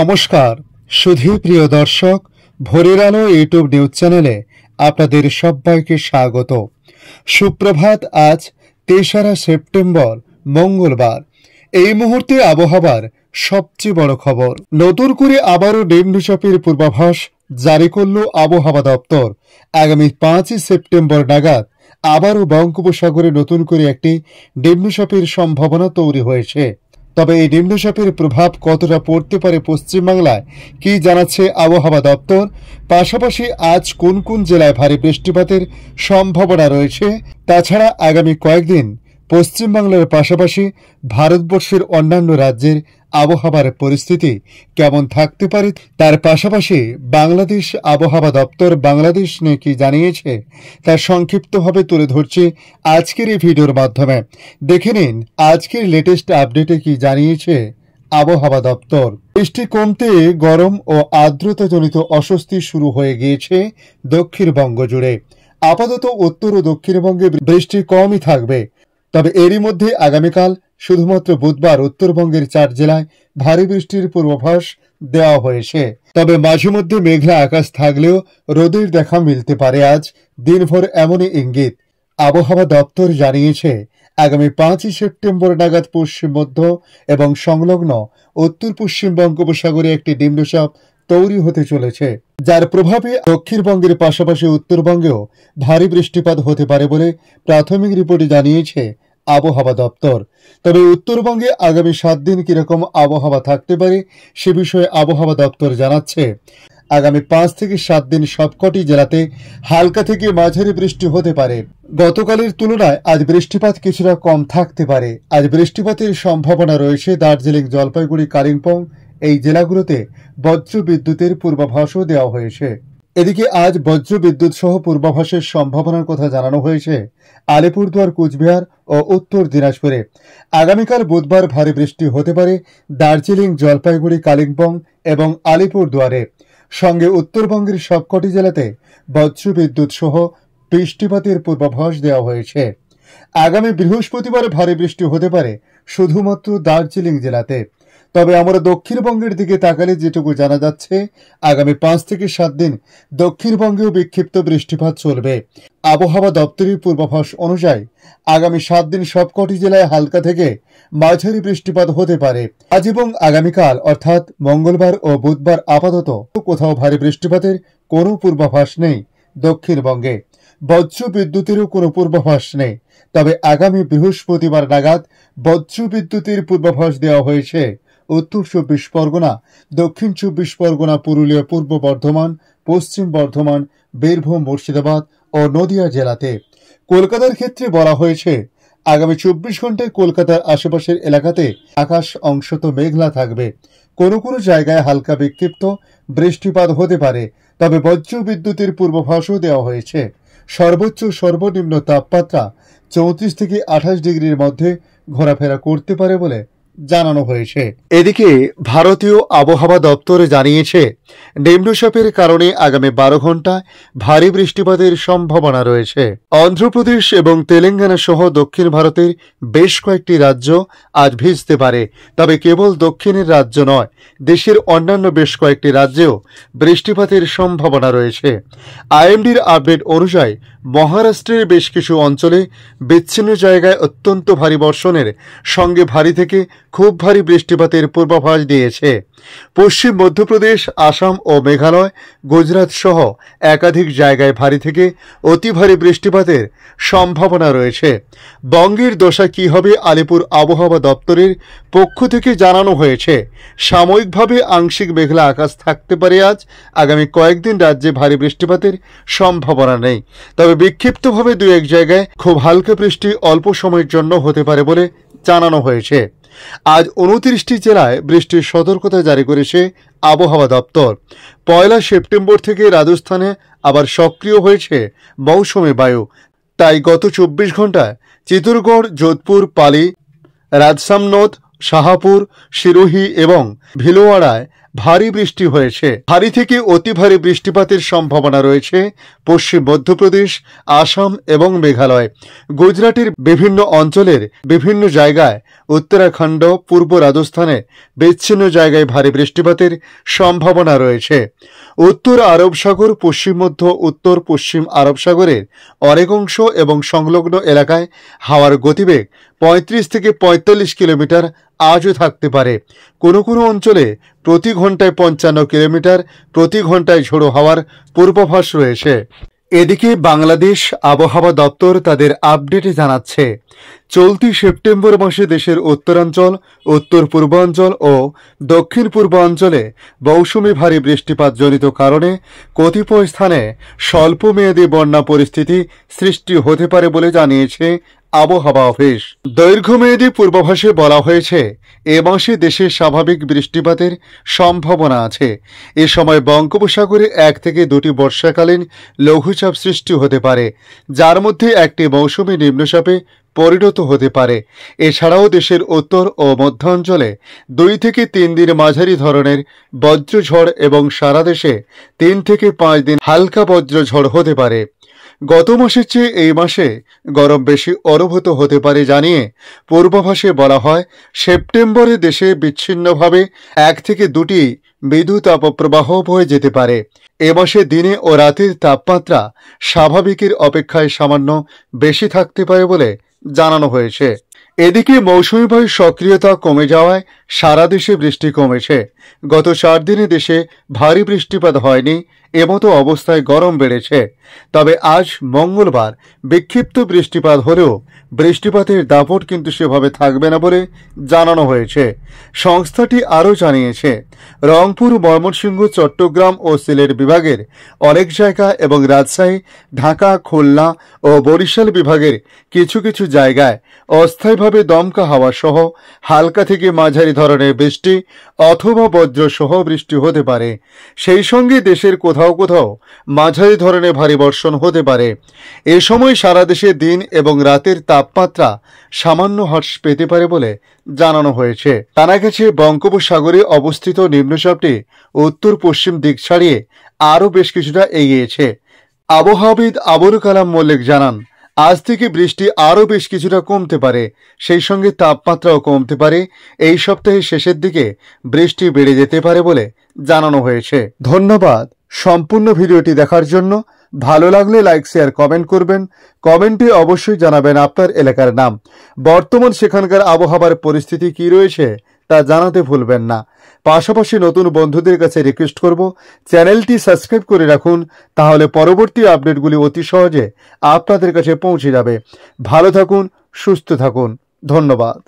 নমস্কার সুধী প্রিয় দর্শক, ভোরের আলো ইউটিউব নিউজ চ্যানেলে আপনাদের সবাইকে স্বাগত। সুপ্রভাত। আজ ৩রা সেপ্টেম্বর মঙ্গলবার। এই মুহূর্তে আবহাওয়ার সবচেয়ে বড় খবর। নতুন করে আবারও নিম্নচাপের পূর্বাভাস জারি করল আবহাওয়া দপ্তর। আগামী ৫ই সেপ্টেম্বর নাগাদ আবারও বঙ্গোপসাগরে নতুন করে একটি নিম্নচাপের সম্ভাবনা তৈরি হয়েছে। তবে এই নিম্নচাপের প্রভাব কতটা পড়তে পারে পশ্চিমবাংলায় কি জানাচ্ছে আবহাওয়া দপ্তর, পাশাপাশি আজ কোন কোন জেলায় ভারী বৃষ্টিপাতের সম্ভাবনা রয়েছে, তাছাড়া আগামী কয়েকদিন পশ্চিমবাংলার পাশাপাশি ভারতবর্ষের অন্যান্য রাজ্যের আবহাওয়ার পরিস্থিতি কেমন থাকতে পারে, তার পাশাপাশি বাংলাদেশ আবহাওয়া দপ্তর বাংলাদেশ নিয়ে কি জানিয়েছে তা সংক্ষিপ্তভাবে তুলে ধরছি আজকের এই ভিডিওর মাধ্যমে। দেখে নিন আজকের লেটেস্ট আপডেটে কি জানিয়েছে আবহাওয়া দপ্তর। বৃষ্টি কমতে গরম ও আর্দ্রতাজনিত অস্বস্তি শুরু হয়ে গিয়েছে দক্ষিণবঙ্গ জুড়ে। আপাতত উত্তর ও দক্ষিণবঙ্গে বৃষ্টি কমই থাকবে। তবে এরই মধ্যে আগামীকাল শুধুমাত্র বুধবার উত্তরবঙ্গের 4 জেলায় ভারী বৃষ্টির পূর্বাভাস দেওয়া হয়েছে। তবে মাঝে মধ্যে মেঘলা আকাশ থাকলেও রোদের দেখা মিলতে পারে আজ দিনভর, এমনই ইঙ্গিত আবহাওয়া দপ্তর জানিয়েছে। আগামী 5ই সেপ্টেম্বর নাগাদ পশ্চিম মধ্য এবং সংলগ্ন উত্তর পশ্চিম বঙ্গোপসাগরে একটি নিম্নচাপ তৈরি হতে চলেছে, যার প্রভাবে দক্ষিণবঙ্গের পাশাপাশি উত্তরবঙ্গেও ভারী বৃষ্টিপাত হতে পারে বলে প্রাথমিক রিপোর্টে জানিয়েছে আবহাওয়া দপ্তর। তবে উত্তরবঙ্গে আগামী 7 দিন কিরকম আবহাওয়া থাকতে পারে সে বিষয়ে আবহাওয়া দপ্তর জানাচ্ছে। আগামী 5 থেকে 7 দিন সবকটি জেলাতে হালকা থেকে মাঝারি বৃষ্টি হতে পারে। গতকালের তুলনায় আজ বৃষ্টিপাত কিছুটা কম থাকতে পারে। আজ বৃষ্টিপাতের সম্ভাবনা রয়েছে দার্জিলিং, জলপাইগুড়ি, কালিম্পং এই জেলাগুলোতে বজ্র বিদ্যুতের পূর্বাভাসও দেওয়া হয়েছে। এদিকে আজ বজ্র বিদ্যুৎ সহ পূর্বাভাসের সম্ভাবনার কথা জানানো হয়েছে আলিপুরদুয়ার, কুচবিহার ও উত্তর দিনাজপুরে। আগামীকাল বুধবার ভারী বৃষ্টি হতে পারে দার্জিলিং, জলপাইগুড়ি, কালিম্পং এবং আলিপুরদুয়ারে। সঙ্গে উত্তরবঙ্গের সবকটি জেলাতে বজ্র বিদ্যুৎ সহ বৃষ্টিপাতের পূর্বাভাস দেওয়া হয়েছে। আগামী বৃহস্পতিবার ভারী বৃষ্টি হতে পারে শুধুমাত্র দার্জিলিং জেলাতে। তবে আমরা দক্ষিণবঙ্গের দিকে তাকালে যেটুকু জানা যাচ্ছে, আগামী 5 থেকে 7 দিন দক্ষিণবঙ্গেও বিক্ষিপ্ত বৃষ্টিপাত চলবে। আবহাওয়া দপ্তরের পূর্বাভাস অনুযায়ী আগামী 7 দিন সবকটি জেলায় হালকা থেকে মাঝারি বৃষ্টিপাত হতে পারে। আজ এবং আগামীকাল অর্থাৎ মঙ্গলবার ও বুধবার আপাতত কোথাও ভারী বৃষ্টিপাতের কোনো পূর্বাভাস নেই দক্ষিণবঙ্গে। বজ্র বিদ্যুতেরও কোনো পূর্বাভাস নেই। তবে আগামী বৃহস্পতিবার নাগাদ বজ্র বিদ্যুতের পূর্বাভাস দেওয়া হয়েছে উত্তর 24 পরগনা, দক্ষিণ 24 পরগনা, পুরুলিয়া, পূর্ব বর্ধমান, পশ্চিম বর্ধমান, বীরভূম, মুর্শিদাবাদ ও নদিয়া জেলাতে। কলকাতার ক্ষেত্রে বলা হয়েছে আগামী 24 ঘন্টায় কলকাতার আশেপাশের এলাকাতে আকাশ অংশত মেঘলা থাকবে। কোনো কোনো জায়গায় হালকা বিক্ষিপ্ত বৃষ্টিপাত হতে পারে। তবে বজ্র বিদ্যুতের পূর্বাভাসও দেওয়া হয়েছে। সর্বোচ্চ সর্বনিম্ন তাপমাত্রা 34 থেকে 28 ডিগ্রির মধ্যে ঘোরাফেরা করতে পারে বলে জানানো হয়েছে। এদিকে ভারতীয় আবহাওয়া দপ্তর জানিয়েছে নিম্নচাপের কারণে আগামী 12 ঘন্টায় ভারী বৃষ্টিপাতের সম্ভাবনা রয়েছে। অন্ধ্রপ্রদেশ এবং তেলেঙ্গানা সহ দক্ষিণ ভারতের বেশ কয়েকটি রাজ্য আজ ভিজতে পারে। তবে কেবল দক্ষিণের রাজ্য নয়, দেশের অন্যান্য বেশ কয়েকটি রাজ্যেও বৃষ্টিপাতের সম্ভাবনা রয়েছে। আইএমডির আপডেট অনুযায়ী মহারাষ্ট্রের বেশ কিছু অঞ্চলে বিচ্ছিন্ন জায়গায় অত্যন্ত ভারী বর্ষণের সঙ্গে ভারী থেকে খুব ভারী বৃষ্টিপাতের পূর্বাভাস দিয়েছে। পশ্চিম মধ্যপ্রদেশ, আসাম ও মেঘালয়, গুজরাট সহ একাধিক জায়গায় ভারী থেকে অতি ভারী বৃষ্টিপাতের সম্ভাবনা রয়েছে। বঙ্গের দশা কী হবে আলিপুর আবহাওয়া দপ্তরের পক্ষ থেকে জানানো হয়েছে, সাময়িকভাবে আংশিক মেঘলা আকাশ থাকতে পারে আজ। আগামী কয়েকদিন রাজ্যে ভারী বৃষ্টিপাতের সম্ভাবনা নেই। তবে বিক্ষিপ্তভাবে 2-1 জায়গায় খুব হালকা বৃষ্টি অল্প সময়ের জন্য হতে পারে বলে জানানো হয়েছে। আজ 29টি জেলায় বৃষ্টির সতর্কতা জারি করেছে আবহাওয়া দপ্তর। 1 সেপ্টেম্বর থেকে রাজস্থানে আবার সক্রিয় হয়েছে মৌসুমী বায়ু। তাই গত 24 ঘন্টায় চিত্তরগড়, যোধপুর, পালি, রাজসামনদ, শাহাপুর, সিরোহি এবং ভিলওয়াড়ায় ভারী বৃষ্টি হয়েছে। ভারী থেকে অতি ভারী বৃষ্টিপাতের সম্ভাবনা রয়েছে পশ্চিম মধ্যপ্রদেশ, আসাম এবং মেঘালয়। গুজরাটের বিভিন্ন অঞ্চলের বিভিন্ন জায়গায়, উত্তরাখণ্ড, পূর্ব রাজস্থানে বিচ্ছিন্ন জায়গায় ভারী বৃষ্টিপাতের সম্ভাবনা রয়েছে। উত্তর আরব সাগর, পশ্চিম মধ্য উত্তর পশ্চিম আরব সাগরের অনেক অংশ এবং সংলগ্ন এলাকায় হাওয়ার গতিবেগ 35 থেকে 45 কিলোমিটার আজও থাকতে পারে। কোনো কোনো অঞ্চলে প্রতি ঘন্টায় 55 কিলোমিটার প্রতি ঘন্টায় ঝোড়ো হাওয়ার পূর্বাভাস রয়েছে। এদিকে বাংলাদেশ আবহাওয়া দপ্তর তাদের আপডেটে জানাচ্ছে, চলতি সেপ্টেম্বর মাসে দেশের উত্তরাঞ্চল, উত্তর পূর্বাঞ্চল ও দক্ষিণ পূর্বাঞ্চলে মৌসুমি ভারী বৃষ্টিপাতজনিত কারণে কতিপয় স্থানে স্বল্পমেয়াদী বন্যা পরিস্থিতি সৃষ্টি হতে পারে বলে জানিয়েছে আবহাওয়া অফিস। দীর্ঘমেয়াদী পূর্বাভাসে বলা হয়েছে, এ মাসে দেশে স্বাভাবিক বৃষ্টিপাতের সম্ভাবনা আছে। এ সময় বঙ্গোপসাগরে 1 থেকে 2টি বর্ষাকালীন লঘুচাপ সৃষ্টি হতে পারে, যার মধ্যে একটি মৌসুমী নিম্নচাপে পরিণত হতে পারে। এছাড়াও দেশের উত্তর ও মধ্যাঞ্চলে 2 থেকে 3 দিন মাঝারি ধরনের বজ্রঝড় এবং সারা দেশে 3 থেকে 5 দিন হালকা বজ্রঝড় হতে পারে। গত মাসের চেয়ে এই মাসে গরম বেশি অনুভূত হতে পারে জানিয়ে পূর্বাভাসে বলা হয়, সেপ্টেম্বরে দেশে বিচ্ছিন্নভাবে 1 থেকে 2টি মৃদু তাপপ্রবাহ বয়ে যেতে পারে। এ মাসে দিনে ও রাতের তাপমাত্রা স্বাভাবিকের অপেক্ষায় সামান্য বেশি থাকতে পারে বলে জানানো হয়েছে। এদিকে মৌসুমী বায়ুর সক্রিয়তা কমে যাওয়ায় সারা দেশে বৃষ্টি কমেছে। গত 4 দিনে দেশে ভারী বৃষ্টিপাত হয়নি, এমতো অবস্থায় গরম বেড়েছে। তবে আজ মঙ্গলবার বিক্ষিপ্ত বৃষ্টিপাত হলেও বৃষ্টিপাতের দাপট কিন্তু সেভাবে থাকবে না বলে জানানো হয়েছে। সংস্থাটি আরও জানিয়েছে, রংপুর, ময়মনসিংহ, চট্টগ্রাম ও সিলেট বিভাগের অনেক জায়গা এবং রাজশাহী, ঢাকা, খুলনা ও বরিশাল বিভাগের কিছু কিছু জায়গায় অস্থায়ীভাবে দমকা হাওয়া সহ হালকা থেকে মাঝারি ধরনের বৃষ্টি অথবা বজ্রসহ বৃষ্টি হতে পারে। সেই সঙ্গে দেশের কোথাও কোথাও মাঝারি ধরনের ভারী বর্ষণ হতে পারে। এ সময় সারা দেশে দিন এবং রাতের তাপমাত্রা সামান্য হ্রাস পেতে পারে বলে জানানো হয়েছে। জানা গেছে, বঙ্গোপসাগরে অবস্থিত নিম্নচাপটি উত্তর পশ্চিম দিক ছাড়িয়ে আরও বেশ কিছুটা এগিয়েছে। আবহাওয়াবিদ আবুল কালাম মল্লিক জানান, আজ থেকে বৃষ্টি আরও বেশ কিছুটা কমতে পারে, সেই সঙ্গে তাপমাত্রাও কমতে পারে। এই সপ্তাহের শেষের দিকে বৃষ্টি বেড়ে যেতে পারে বলে জানানো হয়েছে। ধন্যবাদ সম্পূর্ণ ভিডিওটি দেখার জন্য। ভালো লাগলে লাইক, শেয়ার, কমেন্ট করবেন। কমেন্টে অবশ্যই জানাবেন আপনার এলাকার নাম। বর্তমান সেখানকার আবহাওয়ার পরিস্থিতি কি রয়েছে তা জানাতে ভুলবেন না। পাশাপাশি নতুন বন্ধুদের কাছে রিকোয়েস্ট করব, চ্যানেলটি সাবস্ক্রাইব করে রাখুন, তাহলে পরবর্তী আপডেটগুলি অতি সহজে আপনাদের কাছে পৌঁছে যাবে। ভালো থাকুন, সুস্থ থাকুন। ধন্যবাদ।